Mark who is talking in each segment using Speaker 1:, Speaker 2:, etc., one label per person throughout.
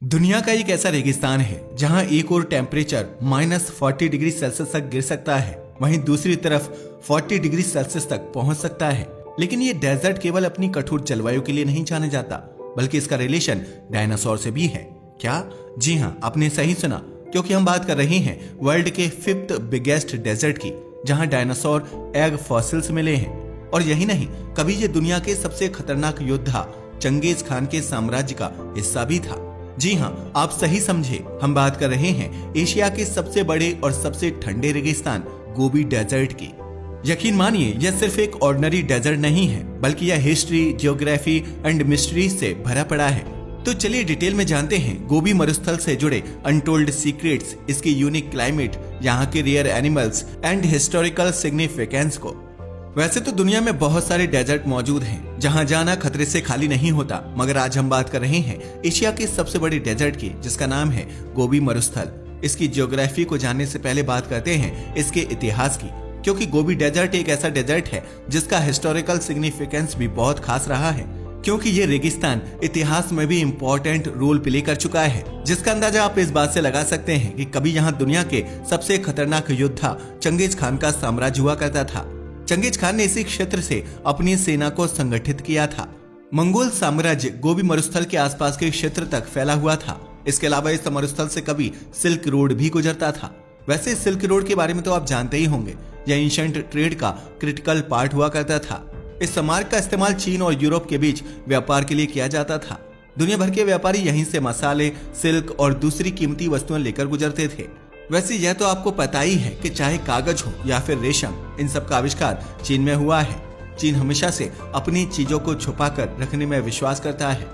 Speaker 1: दुनिया का एक ऐसा रेगिस्तान है जहां एक और टेम्परेचर -40 डिग्री सेल्सियस तक गिर सकता है, वहीं दूसरी तरफ 40 डिग्री सेल्सियस तक पहुंच सकता है। लेकिन ये डेजर्ट केवल अपनी कठोर जलवायु के लिए नहीं जाना जाता, बल्कि इसका रिलेशन डायनासोर से भी है। क्या? जी हाँ, आपने सही सुना, क्योंकि हम बात कर रहे हैं वर्ल्ड के 5th बिगेस्ट डेजर्ट की, जहां डायनासोर एग फॉसिल्स मिले हैं। और यही नहीं, कभी ये दुनिया के सबसे खतरनाक योद्धा चंगेज खान के साम्राज्य का हिस्सा भी था। जी हाँ, आप सही समझे, हम बात कर रहे हैं एशिया के सबसे बड़े और सबसे ठंडे रेगिस्तान गोबी डेजर्ट की। यकीन मानिए, यह सिर्फ एक ऑर्डिनरी डेजर्ट नहीं है, बल्कि यह हिस्ट्री, जियोग्राफी एंड मिस्ट्रीज से भरा पड़ा है। तो चलिए डिटेल में जानते हैं गोबी मरुस्थल से जुड़े अनटोल्ड सीक्रेट्स, इसकी यूनिक क्लाइमेट, यहाँ के rare animals and historical significance को। वैसे तो दुनिया में बहुत सारे डेजर्ट मौजूद हैं, जहां जाना खतरे से खाली नहीं होता, मगर आज हम बात कर रहे हैं एशिया के सबसे बड़े डेजर्ट की, जिसका नाम है गोबी मरुस्थल। इसकी जियोग्राफी को जानने से पहले बात करते हैं इसके इतिहास की, क्योंकि गोबी डेजर्ट एक ऐसा डेजर्ट है जिसका हिस्टोरिकल सिग्निफिकेंस भी बहुत खास रहा है, क्योंकि ये रेगिस्तान इतिहास में भी इम्पोर्टेंट रोल प्ले कर चुका है, जिसका अंदाजा आप इस बात से लगा सकते हैं कि कभी यहाँ दुनिया के सबसे खतरनाक योद्धा चंगेज खान का साम्राज्य हुआ करता था। चंगेज खान ने इसी क्षेत्र से अपनी सेना को संगठित किया था। मंगोल साम्राज्य गोबी मरुस्थल के आसपास के क्षेत्र तक फैला हुआ था। इसके अलावा इस मरुस्थल से कभी सिल्क रोड भी गुजरता था। वैसे सिल्क रोड के बारे में तो आप जानते ही होंगे, यह एंशिएंट ट्रेड का क्रिटिकल पार्ट हुआ करता था। इस मार्ग का इस्तेमाल चीन और यूरोप के बीच व्यापार के लिए किया जाता था। दुनिया भर के व्यापारी यहीं से मसाले, सिल्क और दूसरी कीमती वस्तुएं लेकर गुजरते थे। वैसे यह तो आपको पता ही है कि चाहे कागज हो या फिर रेशम, इन सब का आविष्कार चीन में हुआ है। चीन हमेशा से अपनी चीजों को छुपा कर रखने में विश्वास करता है,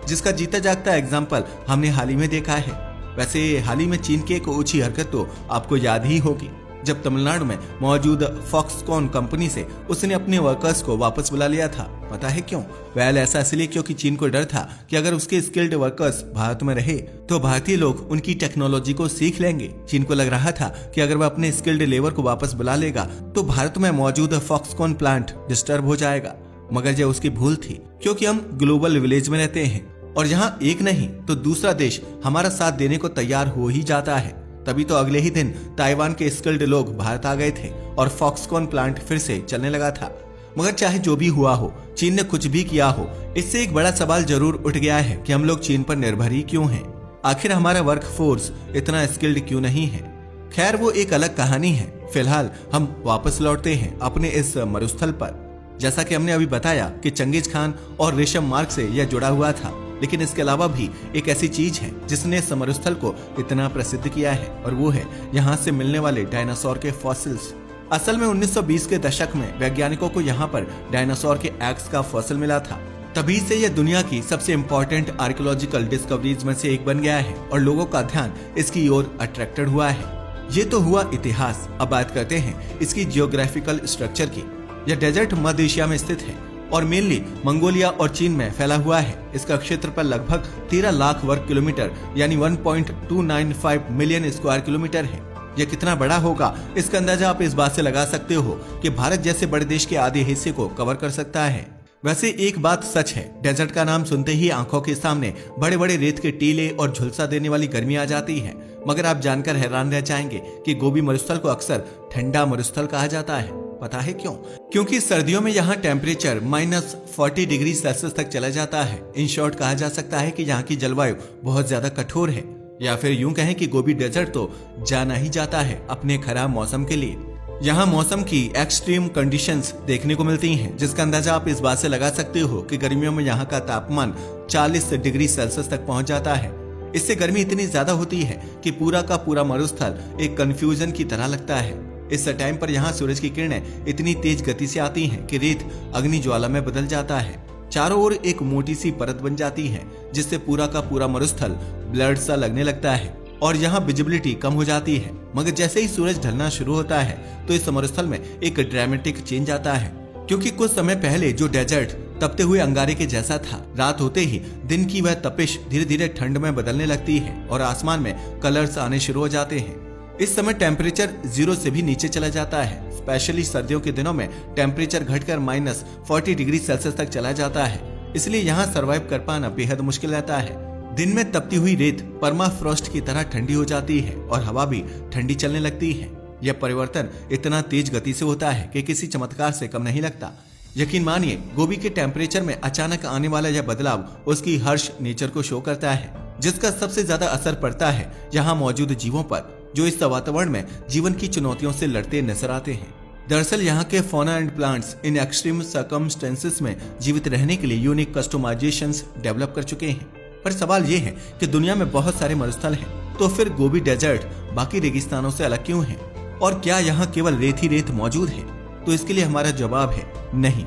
Speaker 1: जिसका जीता जागता एग्जाम्पल हमने हाल ही में देखा है। वैसे हाल ही में चीन की एक ऊंची हरकत तो आपको याद ही होगी, जब तमिलनाडु में मौजूद फॉक्सकॉन कंपनी से उसने अपने वर्कर्स को वापस बुला लिया था। पता है क्यों? वेल, ऐसा इसलिए क्योंकि चीन को डर था कि अगर उसके स्किल्ड वर्कर्स भारत में रहे तो भारतीय लोग उनकी टेक्नोलॉजी को सीख लेंगे। चीन को लग रहा था कि अगर वह अपने स्किल्ड लेबर को वापस बुला लेगा तो भारत में मौजूद फॉक्सकॉन प्लांट डिस्टर्ब हो जाएगा। मगर यह उसकी भूल थी, क्योंकि हम ग्लोबल विलेज में रहते हैं और यहाँ एक नहीं तो दूसरा देश हमारा साथ देने को तैयार हो ही जाता है। तभी तो अगले ही दिन ताइवान के स्किल्ड लोग भारत आ गए थे और फॉक्सकॉन प्लांट फिर से चलने लगा था। मगर चाहे जो भी हुआ हो, चीन ने कुछ भी किया हो, इससे एक बड़ा सवाल जरूर उठ गया है कि हम लोग चीन पर निर्भर ही क्यों हैं? आखिर हमारा वर्क फोर्स इतना स्किल्ड क्यों नहीं है? खैर, वो एक अलग कहानी है। फिलहाल हम वापस लौटते हैं अपने इस मरुस्थल पर। जैसा कि हमने अभी बताया कि चंगेज खान और रेशम मार्ग से यह जुड़ा हुआ था, लेकिन इसके अलावा भी एक ऐसी चीज है जिसने मरुस्थल को इतना प्रसिद्ध किया है, और वो है यहाँ से मिलने वाले डायनासोर के फॉसिल्स। असल में 1920 के दशक में वैज्ञानिकों को यहाँ पर डायनासोर के एग्स का फॉसिल मिला था। तभी से यह दुनिया की सबसे इम्पोर्टेंट आर्कियोलॉजिकल डिस्कवरीज में से एक बन गया है और लोगों का ध्यान इसकी ओर अट्रैक्टेड हुआ है। ये तो हुआ इतिहास। अब बात करते हैं इसकी जियोग्राफिकल स्ट्रक्चर की। यह डेजर्ट मध्य एशिया में स्थित है और मेनली मंगोलिया और चीन में फैला हुआ है। इसका क्षेत्रफल लगभग 13 लाख वर्ग किलोमीटर यानी 1.295 मिलियन स्क्वायर किलोमीटर है। यह कितना बड़ा होगा, इसका अंदाजा आप इस बात से लगा सकते हो कि भारत जैसे बड़े देश के आधे हिस्से को कवर कर सकता है। वैसे एक बात सच है, डेजर्ट का नाम सुनते ही आंखों के सामने बड़े बड़े रेत के टीले और झुलसा देने वाली गर्मी आ जाती है। मगर आप जानकर हैरान रह जाएंगे कि गोबी मरुस्थल को अक्सर ठंडा मरुस्थल कहा जाता है। पता है क्यों? क्योंकि सर्दियों में यहाँ टेम्परेचर -40 डिग्री सेल्सियस तक चला जाता है। इन शॉर्ट कहा जा सकता है कि यहाँ की जलवायु बहुत ज्यादा कठोर है, या फिर यूं कहें कि गोबी डेजर्ट तो जाना ही जाता है अपने खराब मौसम के लिए। यहाँ मौसम की एक्सट्रीम कंडीशंस देखने को मिलती हैं, जिसका अंदाजा आप इस बात से लगा सकते हो कि गर्मियों में यहाँ का तापमान 40 डिग्री सेल्सियस तक पहुंच जाता है। इससे गर्मी इतनी ज्यादा होती है कि पूरा का पूरा मरुस्थल एक कंफ्यूजन की तरह लगता है। इस टाइम पर यहाँ सूरज की किरणें इतनी तेज गति से आती हैं कि रेत अग्नि ज्वाला में बदल जाता है। चारों ओर एक मोटी सी परत बन जाती है, जिससे पूरा का पूरा मरुस्थल ब्लड सा लगने लगता है और यहाँ विजिबिलिटी कम हो जाती है। मगर जैसे ही सूरज ढलना शुरू होता है तो इस मरुस्थल में एक ड्रामेटिक चेंज आता है, क्योंकि कुछ समय पहले जो डेजर्ट तपते हुए अंगारे के जैसा था, रात होते ही दिन की वह तपिश धीरे धीरे ठंड में बदलने लगती है और आसमान में कलर्स आने शुरू हो जाते हैं। इस समय टेम्परेचर 0 से भी नीचे चला जाता है। स्पेशली सर्दियों के दिनों में टेम्परेचर घटकर -40 डिग्री सेल्सियस तक चला जाता है। इसलिए यहाँ सरवाइव कर पाना बेहद मुश्किल रहता है। दिन में तपती हुई रेत परमाफ्रॉस्ट की तरह ठंडी हो जाती है और हवा भी ठंडी चलने लगती है। यह परिवर्तन इतना तेज गति से होता है कि किसी चमत्कार से कम नहीं लगता। यकीन मानिए, गोबी के टेम्परेचर में अचानक आने वाला यह बदलाव उसकी हर्ष नेचर को शो करता है, जिसका सबसे ज्यादा असर पड़ता है यहाँ मौजूद जीवों पर, जो इस वातावरण में जीवन की चुनौतियों से लड़ते नजर आते हैं। दरअसल यहाँ के fauna and plants in extreme circumstances में जीवित रहने के लिए यूनिक कस्टमाइजेशंस डेवलप कर चुके हैं। पर सवाल ये है कि दुनिया में बहुत सारे मरुस्थल हैं, तो फिर गोबी डेजर्ट बाकी रेगिस्तानों से अलग क्यों है? और क्या यहाँ केवल रेत ही रेत मौजूद है? तो इसके लिए हमारा जवाब है नहीं।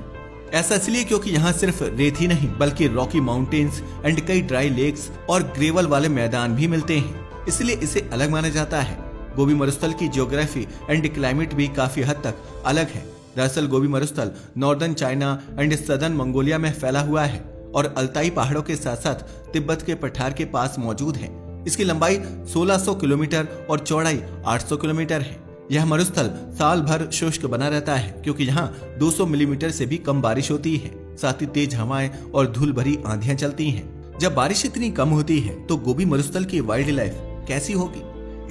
Speaker 1: ऐसा इसलिए क्योंकि यहाँ सिर्फ रेत ही नहीं बल्कि रॉकी माउंटेन्स एंड कई ड्राई लेक्स और ग्रेवल वाले मैदान भी मिलते हैं, इसलिए इसे अलग माना जाता है। गोबी मरुस्थल की ज्योग्राफी एंड क्लाइमेट भी काफी हद तक अलग है। दरअसल गोबी मरुस्थल northern China and southern Mongolia में फैला हुआ है और अल्ताई पहाड़ों के साथ साथ तिब्बत के पठार के पास मौजूद है। इसकी लंबाई 1600 किलोमीटर और चौड़ाई 800 किलोमीटर है। यह मरुस्थल साल भर शुष्क बना रहता है क्योंकि यहाँ 200 मिलीमीटर से भी कम बारिश होती है। साथ ही तेज हवाएं और धूल भरी आंधियां चलती हैं। जब बारिश इतनी कम होती है तो गोबी मरुस्थल की वाइल्ड लाइफ कैसी होगी?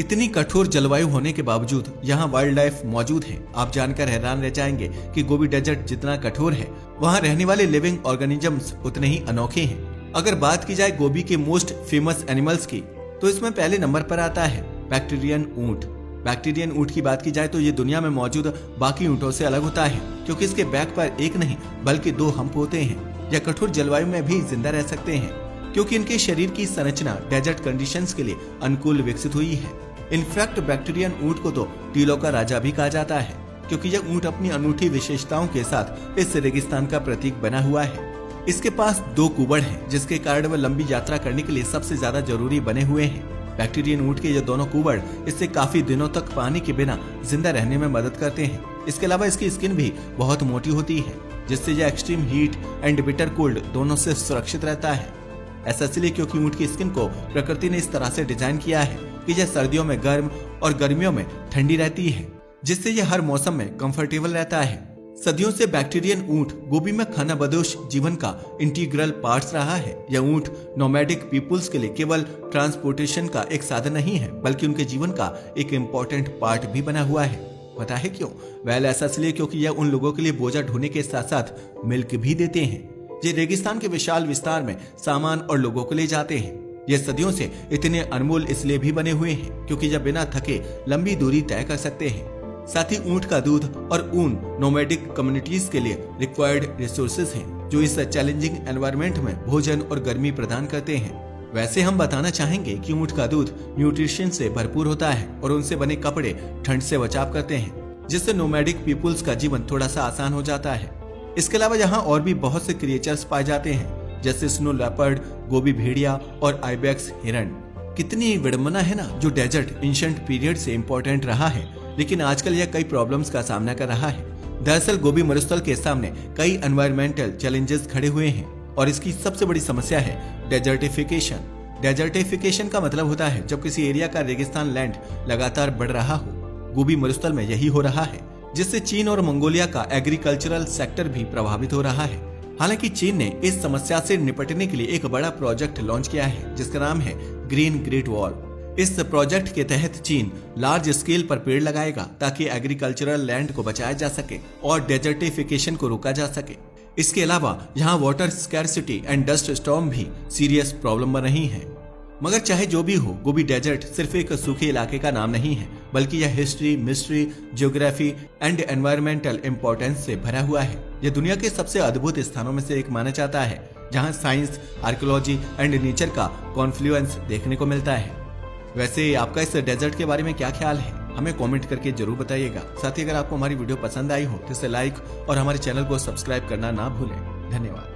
Speaker 1: इतनी कठोर जलवायु होने के बावजूद यहाँ वाइल्ड लाइफ मौजूद है। आप जानकर हैरान रह जाएंगे कि गोबी डेजर्ट जितना कठोर है, वहाँ रहने वाले लिविंग ऑर्गेनिजम्स उतने ही अनोखे हैं। अगर बात की जाए गोबी के मोस्ट फेमस एनिमल्स की, तो इसमें पहले नंबर पर आता है बैक्टीरियन ऊंट। बैक्टीरियन ऊंट की बात की जाए तो ये दुनिया में मौजूद बाकी ऊंटों से अलग होता है क्योंकि इसके बैक पर एक नहीं बल्कि 2 हम्प होते हैं। यह कठोर जलवायु में भी जिंदा रह सकते हैं क्योंकि इनके शरीर की संरचना डेजर्ट कंडीशंस के लिए अनुकूल विकसित हुई है। इनफैक्ट बैक्टीरियन ऊंट को तो टीलों का राजा भी कहा जाता है क्योंकि यह ऊंट अपनी अनूठी विशेषताओं के साथ इस रेगिस्तान का प्रतीक बना हुआ है। इसके पास 2 कुबड़ हैं, जिसके कारण वह लंबी यात्रा करने के लिए सबसे ज्यादा जरूरी बने हुए हैं। बैक्टीरियन ऊंट के ये दोनों कुबड़ इससे काफी दिनों तक पानी के बिना जिंदा रहने में मदद करते हैं। इसके अलावा इसकी स्किन भी बहुत मोटी होती है, जिससे यह extreme heat and bitter cold दोनों से सुरक्षित रहता है। ऐसा इसलिए क्योंकि ऊंट की स्किन को प्रकृति ने इस तरह से डिजाइन किया है कि यह सर्दियों में गर्म और गर्मियों में ठंडी रहती है, जिससे यह हर मौसम में कंफर्टेबल रहता है। सदियों से बैक्टीरियन ऊंट गोबी में खानाबदोश जीवन का इंटीग्रल पार्ट रहा है। यह ऊंट नोमैडिक पीपुल्स के लिए केवल ट्रांसपोर्टेशन का एक साधन नहीं है बल्कि उनके जीवन का एक इम्पोर्टेंट पार्ट भी बना हुआ है। पता है क्यों? वेल, ऐसा इसलिए क्योंकि यह उन लोगों के लिए बोझा ढोने के साथ साथ मिल्क भी देते हैं। ये रेगिस्तान के विशाल विस्तार में सामान और लोगों को ले जाते हैं। ये सदियों से इतने अनमोल इसलिए भी बने हुए हैं क्योंकि यह बिना थके लंबी दूरी तय कर सकते हैं। साथ ही ऊंट का दूध और ऊन नोमैडिक कम्युनिटीज के लिए रिक्वायर्ड रिसोर्सेज हैं, जो इस चैलेंजिंग एनवायरनमेंट में भोजन और गर्मी प्रदान करते हैं। वैसे हम बताना चाहेंगे कि ऊंट का दूध न्यूट्रिशन से भरपूर होता है और उनसे बने कपड़े ठंड से बचाव करते हैं, जिससे नोमैडिक पीपुल्स का जीवन थोड़ा सा आसान हो जाता है। इसके अलावा यहाँ और भी बहुत से क्रिएचर्स पाए जाते हैं, जैसे स्नो लेपर्ड, गोबी भेड़िया और आइबेक्स हिरण। कितनी विडंबना है ना, जो डेजर्ट एंशिएंट पीरियड से इम्पोर्टेंट रहा है, लेकिन आजकल यह कई प्रॉब्लम्स का सामना कर रहा है। दरअसल गोबी मरुस्थल के सामने कई एनवायरमेंटल चैलेंजेस खड़े हुए हैं और इसकी सबसे बड़ी समस्या है डेजर्टिफिकेशन। डेजर्टिफिकेशन का मतलब होता है जब किसी एरिया का रेगिस्तान लैंड लगातार बढ़ रहा हो। गोबी मरुस्थल में यही हो रहा है, जिससे चीन और मंगोलिया का एग्रीकल्चरल सेक्टर भी प्रभावित हो रहा है। हालांकि चीन ने इस समस्या से निपटने के लिए एक बड़ा प्रोजेक्ट लॉन्च किया है, जिसका नाम है ग्रीन ग्रेट वॉल। इस प्रोजेक्ट के तहत चीन लार्ज स्केल पर पेड़ लगाएगा ताकि एग्रीकल्चरल लैंड को बचाया जा सके और डेजर्टिफिकेशन को रोका जा सके। इसके अलावा यहाँ water scarcity and dust storm भी सीरियस प्रॉब्लम बन रही है। मगर चाहे जो भी हो, गोबी डेजर्ट सिर्फ एक सूखे इलाके का नाम नहीं है, बल्कि यह history, mystery, geography and environmental importance से भरा हुआ है। यह दुनिया के सबसे अद्भुत स्थानों में से एक माना जाता है, जहां साइंस, आर्कियोलॉजी एंड नेचर का कॉन्फ्लुएंस देखने को मिलता है। वैसे आपका इस डेजर्ट के बारे में क्या ख्याल है? हमें कमेंट करके जरूर बताइएगा। साथ ही अगर आपको हमारी वीडियो पसंद आई हो तो इसे लाइक और हमारे चैनल को सब्सक्राइब करना ना भूलें। धन्यवाद।